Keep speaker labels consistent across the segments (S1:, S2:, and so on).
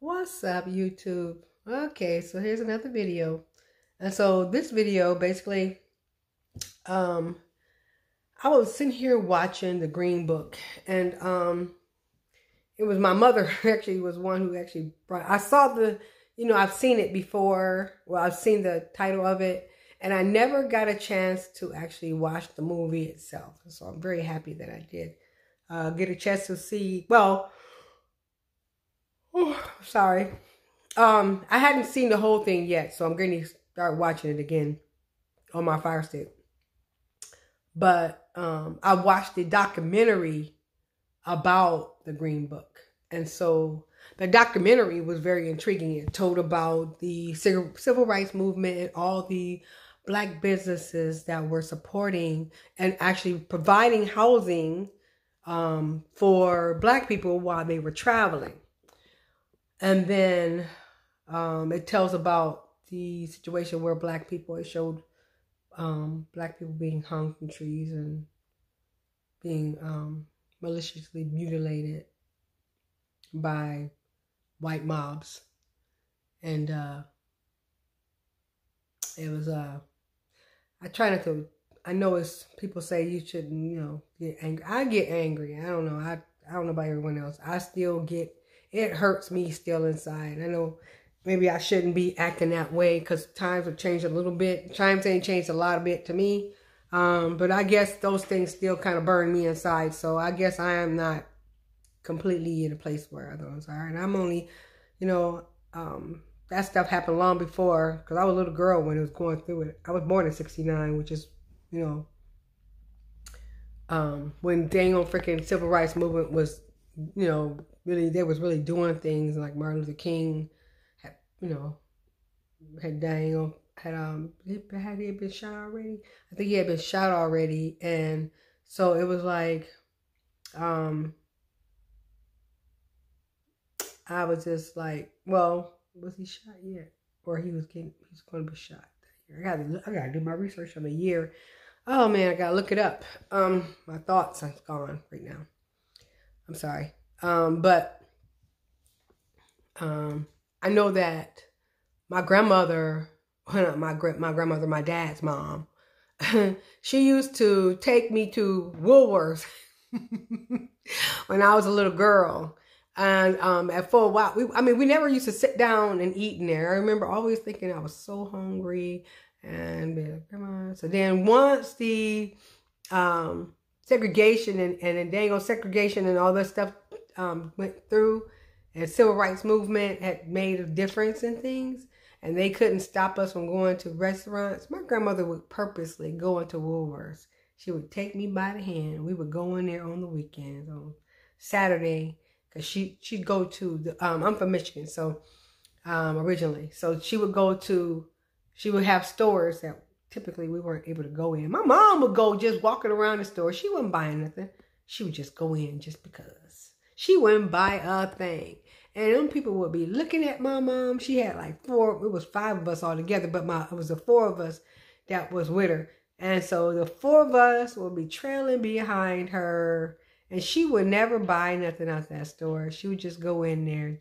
S1: What's up, YouTube? Okay, so here's another video. And so this video basically, I was sitting here watching the Green Book, and it was my mother actually was one who actually brought. I saw I've seen it before. Well, I've seen the title of it, and I never got a chance to actually watch the movie itself. So I'm very happy that I did get a chance to see. Well, sorry. I hadn't seen the whole thing yet, so I'm going to start watching it again on my Fire Stick. But I watched the documentary about the Green Book. And so the documentary was very intriguing. It told about the civil rights movement and all the Black businesses that were supporting and actually providing housing for Black people while they were traveling. And then it tells about the situation where Black people, it showed Black people being hung from trees and being maliciously mutilated by white mobs. And it was, I try not to, I know it's, people say you shouldn't, get angry. I get angry. I don't know. I don't know about everyone else. I still get, it hurts me still inside. I know maybe I shouldn't be acting that way because times have changed a little bit. Times ain't changed a lot of bit to me. But I guess those things still kind of burn me inside. So I guess I am not completely in a place where others are. And I'm only, that stuff happened long before because I was a little girl when it was going through it. I was born in 1969, which is, when dang on freaking civil rights movement was, really, they was really doing things like Martin Luther King had, had he been shot already? I think he had been shot already. And so it was like, I was just like, well, was he shot yet? Or he's going to be shot that year. I gotta do my research on the year. Oh man, I gotta look it up. My thoughts are gone right now. I'm sorry. But I know that my grandmother, my grandmother, my dad's mom, she used to take me to Woolworths when I was a little girl. And for a while, we never used to sit down and eat in there. I remember always thinking I was so hungry. And so then once the segregation and dang on segregation and all that stuff went through, and civil rights movement had made a difference in things, and they couldn't stop us from going to restaurants, my grandmother would purposely go into Woolworths. She would take me by the hand. We would go in there on the weekends, on Saturday, because she'd go to the, I'm from Michigan, so originally. So she would have stores that typically we weren't able to go in. My mom would go just walking around the store. She wasn't buying nothing. She would just go in just because. She wouldn't buy a thing. And them people would be looking at my mom. She had like it was 5 of us all together, but it was the 4 of us that was with her. And so the 4 of us would be trailing behind her. And she would never buy nothing out that store. She would just go in there,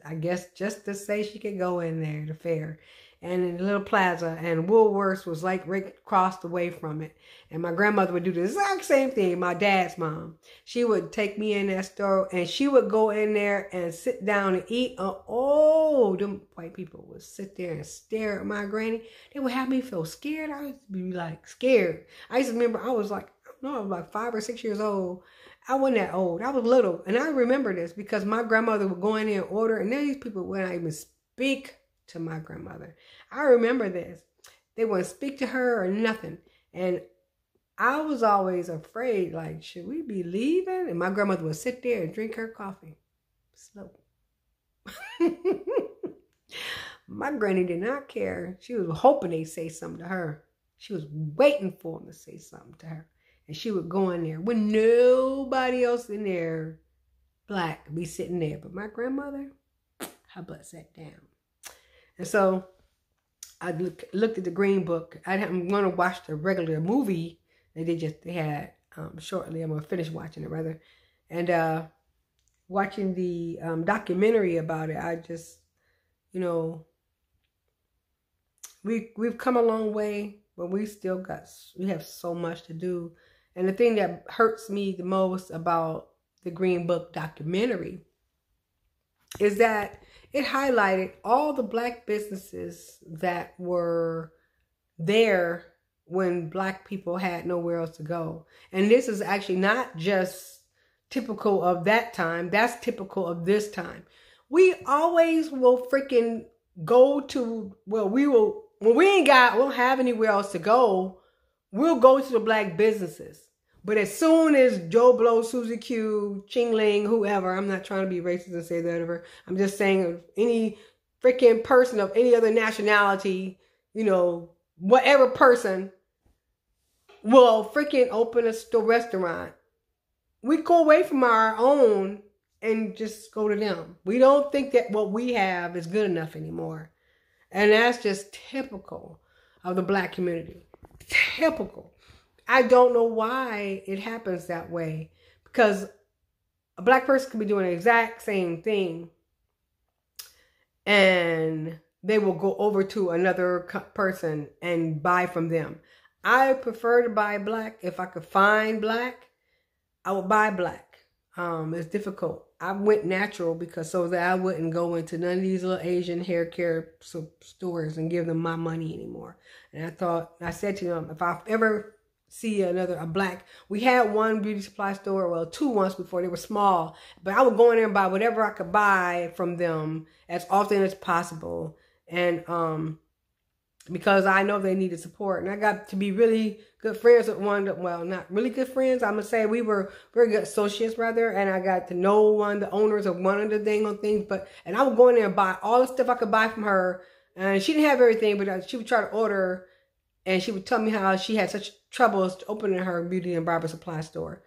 S1: I guess just to say she could go in there, the fair. And in the little plaza, and Woolworths was like right across the way from it. And my grandmother would do the exact same thing, my dad's mom. She would take me in that store, and she would go in there and sit down and eat. Oh, them white people would sit there and stare at my granny. They would have me feel scared. I used to be like scared. I used to remember I was like 5 or 6 years old. I wasn't that old. I was little. And I remember this because my grandmother would go in there and order, and these people would not even speak to my grandmother. I remember this. They wouldn't speak to her or nothing. And I was always afraid, like, should we be leaving? And my grandmother would sit there and drink her coffee. Slow. My granny did not care. She was hoping they'd say something to her. She was waiting for them to say something to her. And she would go in there when nobody else in there, Black, be sitting there. But my grandmother, her butt sat down. And so I looked at the Green Book. I'm going to watch the regular movie that they had shortly. I'm going to finish watching it rather. And watching the documentary about it, I just, you know, we've come a long way, but we have so much to do. And the thing that hurts me the most about the Green Book documentary is that it highlighted all the Black businesses that were there when Black people had nowhere else to go. And this is actually not just typical of that time. That's typical of this time. We always will freaking go to, well, when we won't have anywhere else to go, we'll go to the Black businesses. But as soon as Joe Blow, Susie Q, Ching Ling, whoever, I'm not trying to be racist and say that ever. I'm just saying any freaking person of any other nationality, you know, whatever person will freaking open a restaurant. We go away from our own and just go to them. We don't think that what we have is good enough anymore. And that's just typical of the Black community. Typical. I don't know why it happens that way. Because a Black person could be doing the exact same thing and they will go over to another person and buy from them. I prefer to buy Black. If I could find Black, I would buy Black. It's difficult. I went natural because so that I wouldn't go into none of these little Asian hair care stores and give them my money anymore. And I said to them, if I ever see a Black, we had one beauty supply store, well, two once before, they were small, but I would go in there and buy whatever I could buy from them as often as possible. And because I know they needed support. And I got to be really good friends with one, well, not really good friends. I'm going to say we were very good associates, rather. And I got to know the owners of one of the dang on things. And I would go in there and buy all the stuff I could buy from her. And she didn't have everything, but she would try to order. And she would tell me how she had such troubles opening her beauty and barber supply store.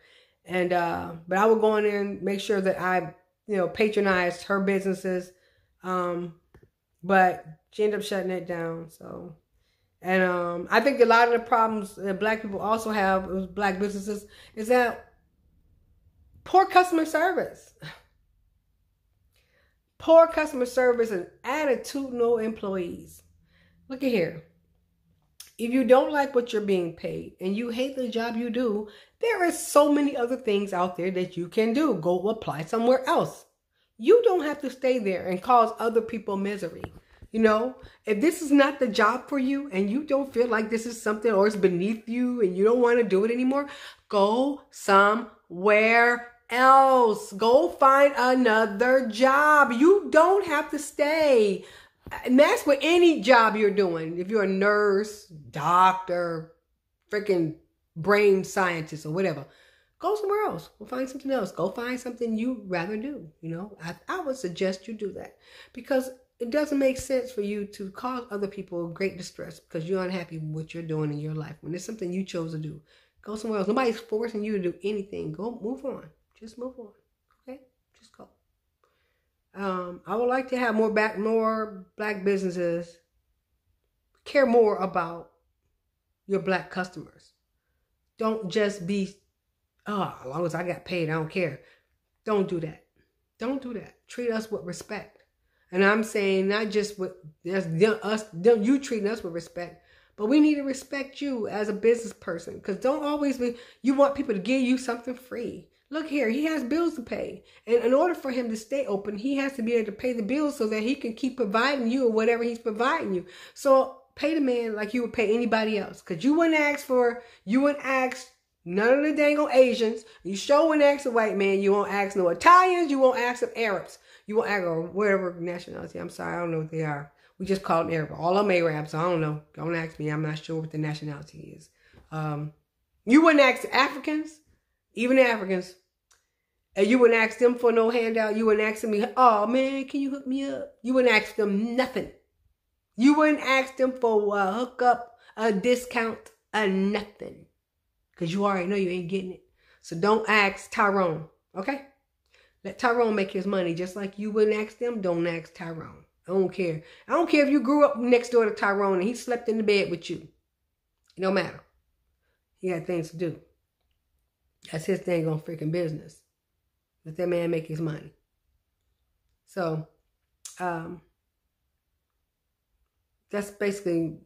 S1: And, but I would go in there and make sure that I, patronized her businesses. But she ended up shutting it down. So, and I think a lot of the problems that Black people also have with Black businesses is that poor customer service. Poor customer service and attitudinal employees. Look at here. If you don't like what you're being paid and you hate the job you do, there are so many other things out there that you can do. Go apply somewhere else. You don't have to stay there and cause other people misery. If this is not the job for you and you don't feel like this is something or it's beneath you and you don't want to do it anymore, go somewhere else. Go find another job. You don't have to stay. And that's with any job you're doing. If you're a nurse, doctor, freaking brain scientist or whatever, go somewhere else. Go find something else. Go find something you'd rather do. I would suggest you do that because it doesn't make sense for you to cause other people great distress because you're unhappy with what you're doing in your life. When it's something you chose to do, go somewhere else. Nobody's forcing you to do anything. Go move on. Just move on. Okay? Just go. I would like to have more Black businesses care more about your Black customers. Don't just be, as long as I got paid, I don't care. Don't do that. Don't do that. Treat us with respect. And I'm saying not just with you treating us with respect, but we need to respect you as a business person. Because don't always you want people to give you something free. Look here, he has bills to pay. And in order for him to stay open, he has to be able to pay the bills so that he can keep providing you or whatever he's providing you. So pay the man like you would pay anybody else. Because you wouldn't ask none of the dang old Asians. You sure wouldn't ask a white man. You won't ask no Italians. You won't ask some Arabs. You won't ask or whatever nationality. I'm sorry, I don't know what they are. We just call them Arab. All of them Arabs. I don't know. Don't ask me. I'm not sure what the nationality is. You wouldn't ask Africans. Even Africans. And you wouldn't ask them for no handout. You wouldn't ask me, oh man, can you hook me up? You wouldn't ask them nothing. You wouldn't ask them for a hookup, a discount, a nothing. Because you already know you ain't getting it. So don't ask Tyrone, okay? Let Tyrone make his money just like you wouldn't ask them. Don't ask Tyrone. I don't care. I don't care if you grew up next door to Tyrone and he slept in the bed with you. It don't matter. He had things to do. That's his dang on freaking business. Let that man make his money. So, that's basically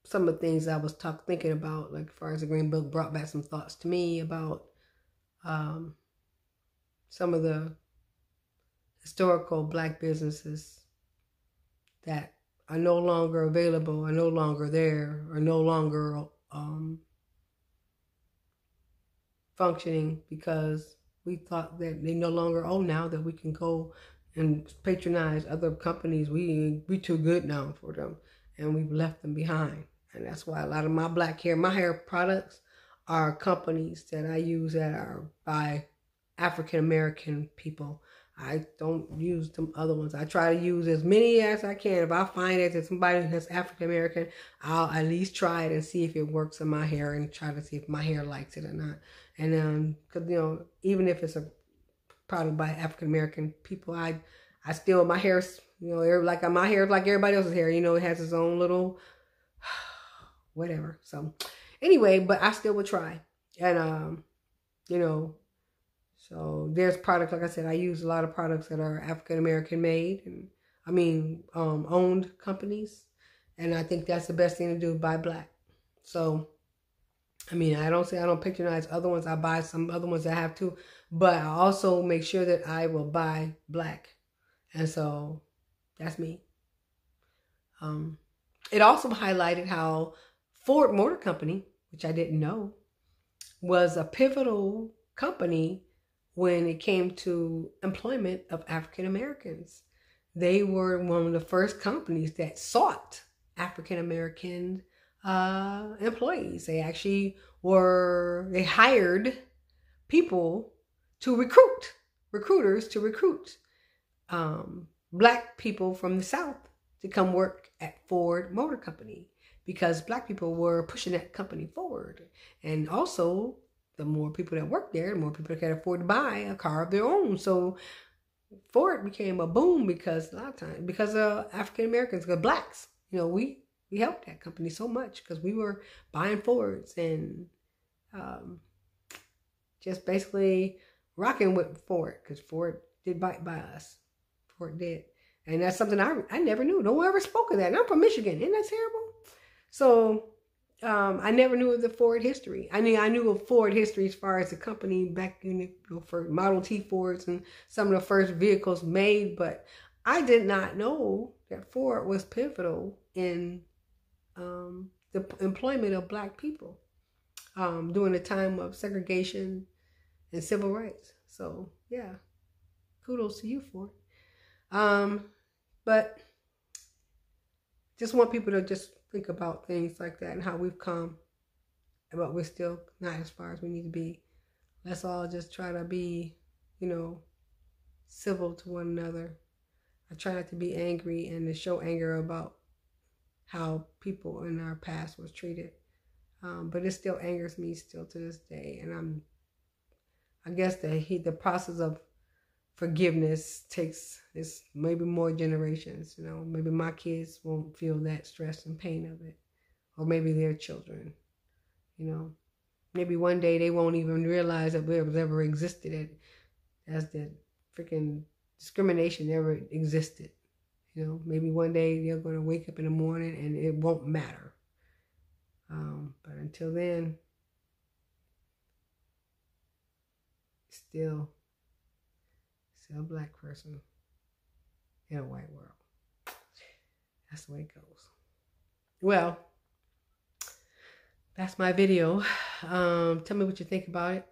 S1: some of the things I was thinking about, like as far as the Green Book brought back some thoughts to me about some of the historical Black businesses that are no longer available, are no longer there, are no longer functioning because we thought that they no longer own now, that we can go and patronize other companies. We too good now for them, and we've left them behind. And that's why a lot of my my hair products are companies that I use that are by African American people. I don't use them other ones. I try to use as many as I can. If I find that there's somebody that's African American, I'll at least try it and see if it works in my hair and try to see if my hair likes it or not. And because even if it's a product by African American people, I still, my hair's like my hair is like everybody else's hair. It has its own little whatever. So anyway, but I still would try. And so there's products, like I said, I use a lot of products that are African American made, and owned companies. And I think that's the best thing to do, buy Black. So, I don't say I don't patronize other ones. I buy some other ones that have to, but I also make sure that I will buy Black. And so that's me. It also highlighted how Ford Motor Company, which I didn't know, was a pivotal company when it came to employment of African Americans. They were one of the first companies that sought African American employees. They actually they hired people to recruiters to recruit Black people from the South to come work at Ford Motor Company, because Black people were pushing that company forward. And also, the more people that work there, the more people that can afford to buy a car of their own. So Ford became a boom because a lot of times, because of African Americans, because Blacks, we helped that company so much because we were buying Fords and just basically rocking with Ford, because Ford did buy us. Ford did. And that's something I never knew. No one ever spoke of that. And I'm from Michigan. Isn't that terrible? So I never knew of the Ford history. I knew of Ford history as far as the company back in for Model T Fords and some of the first vehicles made, but I did not know that Ford was pivotal in the employment of Black people during the time of segregation and civil rights. So yeah, kudos to you, Ford. But just want people to just think about things like that and how we've come, but we're still not as far as we need to be. Let's all just try to be, civil to one another. I try not to be angry and to show anger about how people in our past was treated. But it still angers me still to this day. And I guess the process of forgiveness takes maybe more generations. Maybe my kids won't feel that stress and pain of it, or maybe their children. Maybe one day they won't even realize that it was ever existed as the freaking discrimination ever existed. Maybe one day they're going to wake up in the morning and it won't matter. But until then, still a Black person in a white world. That's the way it goes. Well, that's my video. Tell me what you think about it.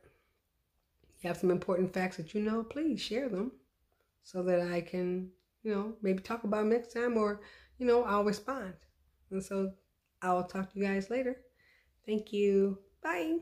S1: You have some important facts that please share them so that I can, maybe talk about them next time, or, I'll respond. And so I'll talk to you guys later. Thank you. Bye.